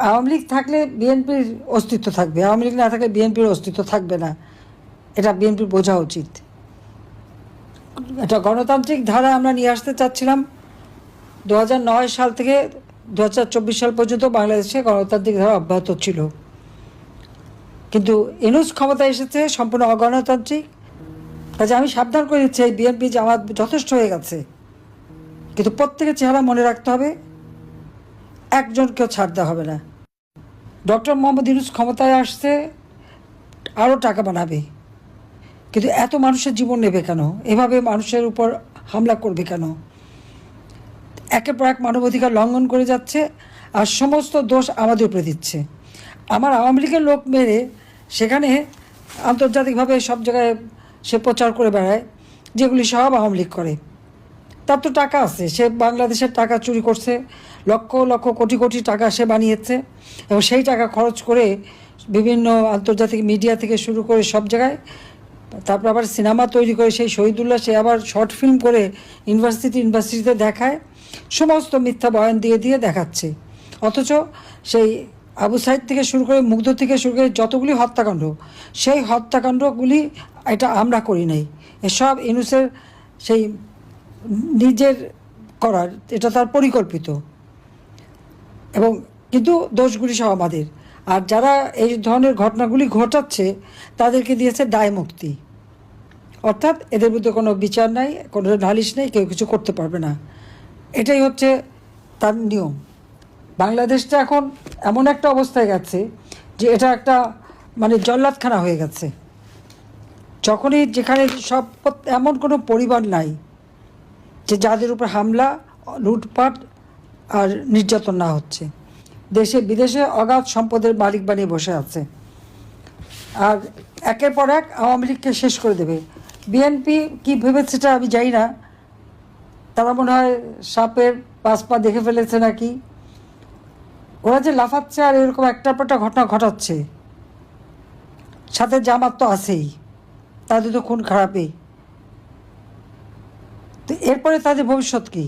আওয়ামী লীগ থাকলে বিএনপির অস্তিত্ব থাকবে, আওয়ামী লীগ না থাকলে বিএনপির অস্তিত্ব থাকবে না, এটা বিএনপির বোঝা উচিত। একটা গণতান্ত্রিক ধারা আমরা নিয়ে আসতে চাচ্ছিলাম। 2009 সাল থেকে 2024 সাল পর্যন্ত বাংলাদেশে গণতান্ত্রিক ধারা অব্যাহত ছিল, কিন্তু ইউনূস ক্ষমতায় এসেছে সম্পূর্ণ অগণতান্ত্রিক। কাজে আমি সাবধান করে দিচ্ছি, এই বিএনপি জামাত যথেষ্ট হয়ে গেছে, কিন্তু প্রত্যেকের চেহারা মনে রাখতে হবে, একজনকেও ছাড় দেওয়া হবে না। ডক্টর মোহাম্মদ ইউনূস ক্ষমতায় আসছে আরও টাকা বানাবে, কিন্তু এত মানুষের জীবন নেবে কেন? এভাবে মানুষের উপর হামলা করবে কেন? একের পর এক মানবাধিকার লঙ্ঘন করে যাচ্ছে, আর সমস্ত দোষ আমাদের উপরে দিচ্ছে। আমার আওয়ামী লীগের লোক মেরে সেখানে আন্তর্জাতিকভাবে সব জায়গায় সে প্রচার করে বেড়ায়, যেগুলি সব আওয়ামী লীগ করে। তার তো টাকা আছে, সে বাংলাদেশের টাকা চুরি করছে, লক্ষ লক্ষ কোটি কোটি টাকা সে বানিয়েছে, এবং সেই টাকা খরচ করে বিভিন্ন আন্তর্জাতিক মিডিয়া থেকে শুরু করে সব জায়গায়, তারপর আবার সিনেমা তৈরি করে সেই শহীদুল্লাহ সে আবার শর্ট ফিল্ম করে ইউনিভার্সিটিতে দেখায়, সমস্ত মিথ্যা বয়ান দিয়ে দিয়ে দেখাচ্ছে। অথচ সেই আবু সাইদ থেকে শুরু করে মুগ্ধ থেকে শুরু করে যতগুলি হত্যাকাণ্ড, সেই হত্যাকাণ্ডগুলি এটা আমরা করি নাই, এসব ইউনূসের সেই নিজের করার, এটা তার পরিকল্পিত, এবং কিন্তু দোষগুলি সব আমাদের। আর যারা এই ধরনের ঘটনাগুলি ঘটাচ্ছে তাদেরকে দিয়েছে দায় মুক্তি, অর্থাৎ এদের বিরুদ্ধে কোনো বিচার নাই, কোনো নালিশ নেই, কেউ কিছু করতে পারবে না। এটাই হচ্ছে তার নিয়ম। বাংলাদেশটা এখন এমন একটা অবস্থায় গেছে যে এটা একটা মানে জল্লাদখানা হয়ে গেছে। যখনই যেখানে সব এমন কোনো পরিবার নাই যে যাদের উপর হামলা, লুটপাট আর নির্যাতন না হচ্ছে। দেশে বিদেশে অগাধ সম্পদের মালিক বানিয়ে বসে আছে, আর একের পর এক আওয়ামী লীগকে শেষ করে দেবে। বিএনপি কী ভেবেছে সেটা আমি জানি না, তারা মনে হয় সাপের 5 পা দেখে ফেলেছে নাকি। ওরা যে লাফাচ্ছে আর এরকম একটার পর একটা ঘটনা ঘটাচ্ছে, সাথে জামাত তো আছেই, তাদের তো খুন খারাপই। তো এরপরে তাদের ভবিষ্যৎ কী,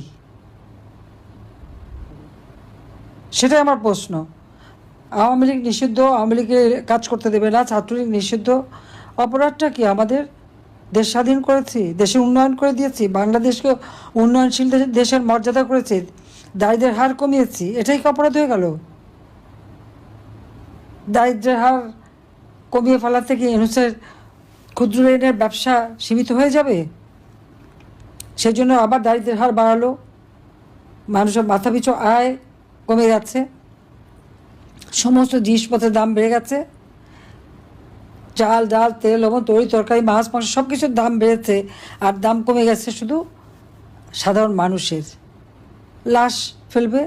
সেটাই আমার প্রশ্ন। আওয়ামী লীগ নিষিদ্ধ, আওয়ামী লীগে কাজ করতে দেবে না, ছাত্রলীগ নিষিদ্ধ। অপরাধটা কি? আমাদের দেশ স্বাধীন করেছি, দেশে উন্নয়ন করে দিয়েছি, বাংলাদেশকে উন্নয়নশীল দেশের মর্যাদা করেছি, দারিদ্রের হার কমিয়েছি, এটাই কি অপরাধ হয়ে গেল? দারিদ্রের হার কমিয়ে ফেলা থেকে ইউনূসের ক্ষুদ্র ঋণের ব্যবসা সীমিত হয়ে যাবে? সেই জন্য আবার দারিদ্রের হার বাড়ালো, মানুষের মাথাপিছু আয় কমে গেছে, সমস্ত জিনিসপত্রের দাম বেড়ে গেছে, চাল ডাল তেল লবণ তরি তরকারি মাছ মাংস সব কিছুর দাম বেড়েছে, আর দাম কমে গেছে শুধু সাধারণ মানুষের। লাশ ফেলবে,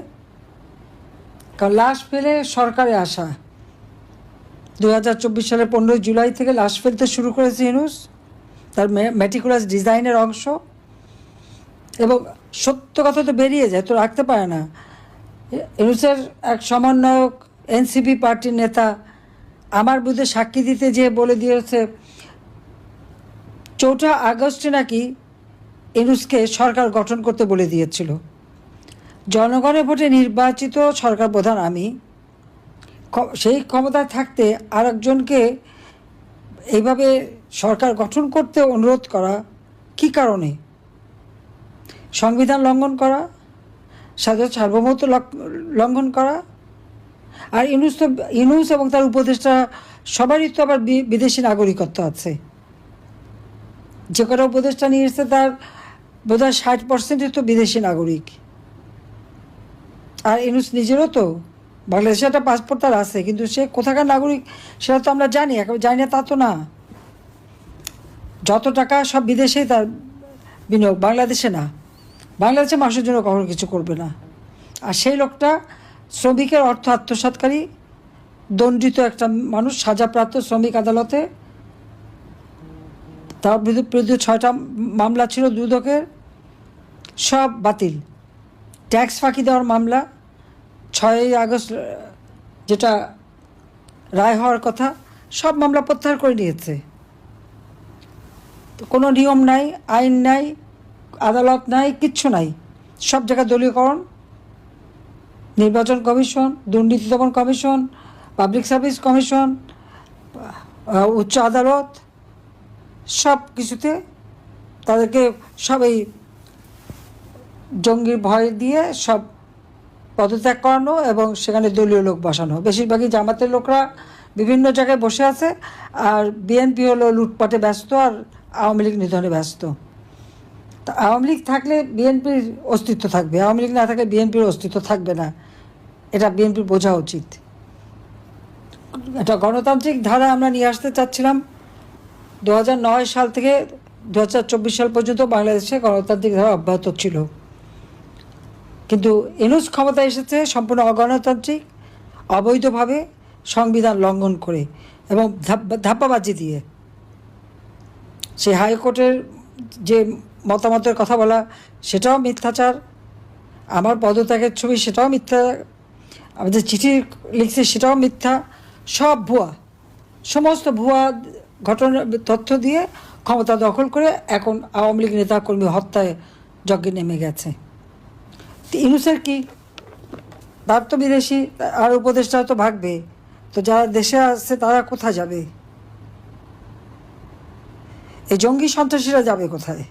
কারণ লাশ ফেলে সরকারে আসা। 2024 সালের 15 জুলাই থেকে লাশ ফেলতে শুরু করেছে ইউনূস, তার মেটিকুলাস ডিজাইনের অংশ। এবং সত্য কথা তো বেরিয়ে যায়, তো রাখতে পারে না। ইউনূসের এক সমন্বয়ক এনসিপি পার্টির নেতা আমার বিরুদ্ধে সাক্ষী দিতে যেয়ে বলে দিয়েছে 4 আগস্টে নাকি ইউনূসকে সরকার গঠন করতে বলে দিয়েছিল। জনগণের ভোটে নির্বাচিত সরকার প্রধান আমি, সেই ক্ষমতায় থাকতে আরেকজনকে এইভাবে সরকার গঠন করতে অনুরোধ করা কী কারণে? সংবিধান লঙ্ঘন করা, স্বাধীনতা সার্বভৌমত্ব লঙ্ঘন করা। আর ইউনূস এবং তার উপদেষ্টা সবারই তো আবার বিদেশি নাগরিকত্ব আছে। যে কটা উপদেষ্টা নিয়ে এসছে তার বোধহয় 60% তো বিদেশি নাগরিক। আর ইউনূস নিজেরও তো বাংলাদেশে একটা পাসপোর্ট তার আছে, কিন্তু সে কোথাকার নাগরিক সেটা তো আমরা জানি, জানি না তা তো না। যত টাকা সব বিদেশেই তার বিনিয়োগ, বাংলাদেশে না। বাংলাদেশে মানুষের জন্য কখনো কিছু করবে না। আর সেই লোকটা শ্রমিকের অর্থ আত্মসাৎকারী, দণ্ডিত একটা মানুষ, সাজাপ্রাপ্ত শ্রমিক আদালতে। তার বিরুদ্ধে 6টা মামলা ছিল দুদকের, সব বাতিল। ট্যাক্স ফাঁকি দেওয়ার মামলা 6 আগস্ট যেটা রায় হওয়ার কথা, সব মামলা প্রত্যাহার করে নিয়েছে। তো কোনো নিয়ম নাই, আইন নাই, আদালত নাই, কিচ্ছু নাই, সব জায়গায় দলীয়করণ। নির্বাচন কমিশন, দুর্নীতি দমন কমিশন, পাবলিক সার্ভিস কমিশন, উচ্চ আদালত, সব কিছুতে তাদেরকে সব এই জঙ্গির ভয় দিয়ে সব পদত্যাগ করানো এবং সেখানে দলীয় লোক বসানো। বেশিরভাগই জামাতের লোকরা বিভিন্ন জায়গায় বসে আছে, আর বিএনপি হলো লুটপাটে ব্যস্ত আর আওয়ামী লীগ নিধনে ব্যস্ত। তা আওয়ামী লীগ থাকলে বিএনপির অস্তিত্ব থাকবে, আওয়ামী লীগ না থাকলে বিএনপির অস্তিত্ব থাকবে না, এটা বিএনপির বোঝা উচিত। একটা গণতান্ত্রিক ধারা আমরা নিয়ে আসতে চাচ্ছিলাম। 2009 সাল থেকে 2024 সাল পর্যন্ত বাংলাদেশে গণতান্ত্রিক ধারা অব্যাহত ছিল, কিন্তু ইউনূস ক্ষমতায় এসেছে সম্পূর্ণ অগণতান্ত্রিক, অবৈধভাবে, সংবিধান লঙ্ঘন করে এবং ধাপ্পাবাজি দিয়ে। সেই হাইকোর্টের যে মতামতের কথা বলা সেটাও মিথ্যাচার, আমার পদত্যাগের ছবি সেটাও মিথ্যা, আমি যে চিঠি লিখছি সেটাও মিথ্যা, সব ভুয়া, সমস্ত ভুয়া ঘটনা তথ্য দিয়ে ক্ষমতা দখল করে এখন আওয়ামী লীগ নেতাকর্মী হত্যায় যজ্ঞে নেমে গেছে। ইউনূসের কি, তার তো বিদেশি আর উপদেষ্টাও তো ভাগবে, তো যারা দেশে আসছে তারা কোথায় যাবে? এই জঙ্গি সন্ত্রাসীরা যাবে কোথায়?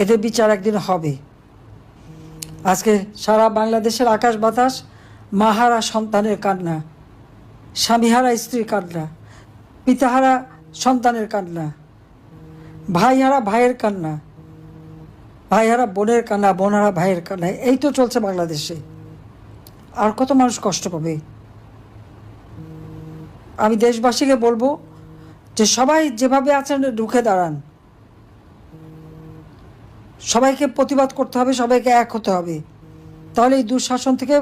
এদের বিচার একদিন হবে। আজকে সারা বাংলাদেশের আকাশ বাতাস মাহারা সন্তানের কান্না, স্বামীহারা স্ত্রীর কান্না, পিতাহারা সন্তানের কান্না, ভাইহারা ভাইয়ের কান্না, ভাইহারা বোনের কান্না, বোনহারা ভাইয়ের কান্না, এই তো চলছে বাংলাদেশে। আর কত মানুষ কষ্ট পাবে? আমি দেশবাসীকে বলবো যে সবাই যেভাবে আছেন রুখে দাঁড়ান, সবাইকে প্রতিবাদ করতে হবে, সবাইকে এক হতে হবে, তাহলে এই দুঃশাসন থেকে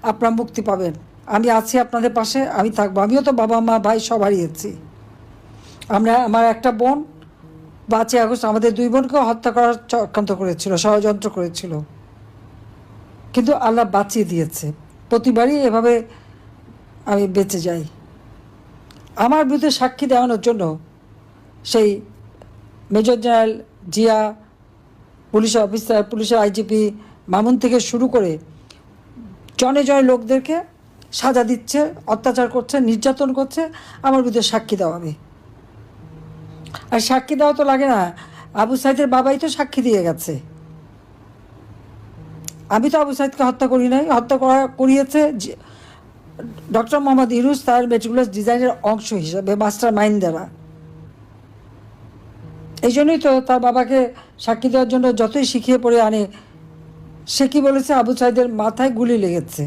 আপনারা মুক্তি পাবেন। আমি আছি আপনাদের পাশে, আমি থাকবো। আমিও তো বাবা মা ভাই সব হারিয়েছি। আমার একটা বোন 5 আগস্ট আমাদের 2 বোনকেও হত্যা করার চক্রান্ত করেছিল, ষড়যন্ত্র করেছিল, কিন্তু আল্লাহ বাঁচিয়ে দিয়েছে। প্রতিবারই এভাবে আমি বেঁচে যাই। আমার বিরুদ্ধে সাক্ষী দেওয়ানোর জন্য সেই major general Zia, police officer, পুলিশের আইজিপি মামুন থেকে শুরু করে জনে জনে লোকদেরকে সাজা দিচ্ছে, অত্যাচার করছে, নির্যাতন করছে, আমার বিরুদ্ধে সাক্ষী দেওয়াবে। আর সাক্ষী দেওয়া তো লাগে না, আবু সাইদের বাবাই তো সাক্ষী দিয়ে গেছে। আমি তো আবু সাইদকে হত্যা করি নাই, হত্যা করিয়েছে ডক্টর মোহাম্মদ ইউনূস তার মেটিকুলাস ডিজাইনের অংশ হিসাবে, মাস্টার মাইন্ড দ্বারা। এই জন্যই তো তার বাবাকে সাক্ষী দেওয়ার জন্য যতই শিখিয়ে পড়ে আনে, সে কি বলেছে, আবু সাইদের মাথায় গুলি লেগেছে,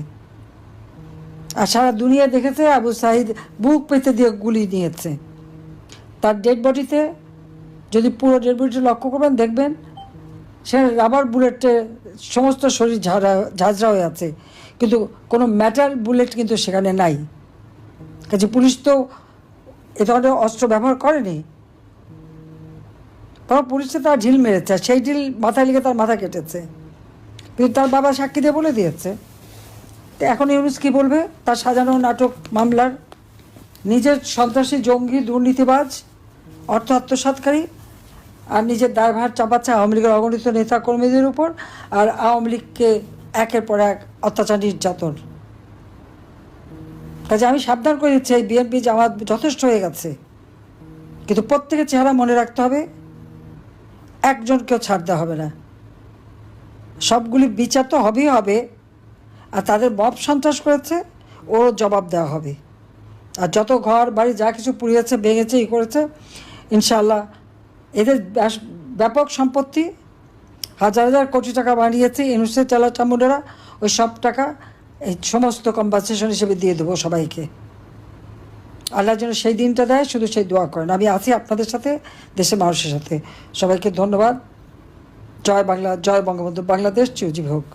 আর সারা দুনিয়া দেখেছে আবু সাইদ বুক পেতে দিয়ে গুলি নিয়েছে। তার ডেড বডিতে, যদি পুরো ডেড বডিতে লক্ষ্য করবেন দেখবেন সে রাবার বুলেটে সমস্ত শরীর ঝাঁঝরা হয়ে আছে, কিন্তু কোনো ম্যাটার বুলেট কিন্তু সেখানে নাই। কাজে পুলিশ তো এ ধরনের অস্ত্র ব্যবহার করেনি, তখন পুলিশে তার ঢিল মেরেছে, সেই ঢিল মাথায় লেগে তার মাথা কেটেছে, কিন্তু তার বাবা সাক্ষী দিয়ে বলে দিয়েছে। তো এখন ইউনূস কী বলবে তার সাজানো নাটক মামলার? নিজের সন্ত্রাসী, জঙ্গি, দুর্নীতিবাজ, অর্থ আত্মসাৎকারী, আর নিজের দায়ভার চাপাচ্ছে আওয়ামী লীগের অগণিত নেতাকর্মীদের উপর, আর আওয়ামী লীগকে একের পর এক অত্যাচার, নির্যাতন। কাজে আমি সাবধান করে দিচ্ছি, এই বিএনপি জামাত যথেষ্ট হয়ে গেছে, কিন্তু প্রত্যেকের চেহারা মনে রাখতে হবে, একজনকেও ছাড় দেওয়া হবে না। সবগুলি বিচার তো হবেই হবে, আর তাদের মব সন্ত্রাস করেছে ওর জবাব দেওয়া হবে। আর যত ঘর বাড়ি যা কিছু পুড়িয়েছে, ভেঙেছে, করেছে, ইনশাআল্লাহ এদের ব্যাপক সম্পত্তি, হাজার হাজার কোটি টাকা বানিয়েছে ইউনূসের চালা চামুন্ডারা, ওই সব টাকা এই সমস্ত কম্পানসেশন হিসেবে দিয়ে দেবো সবাইকে। আল্লাহর জন্য সেই দিনটা দেয়, শুধু সেই দোয়া করেন। আমি আছি আপনাদের সাথে, দেশের মানুষের সাথে। সবাইকে ধন্যবাদ। জয় বাংলা, জয় বঙ্গবন্ধু, বাংলাদেশ চিরজীবী হোক।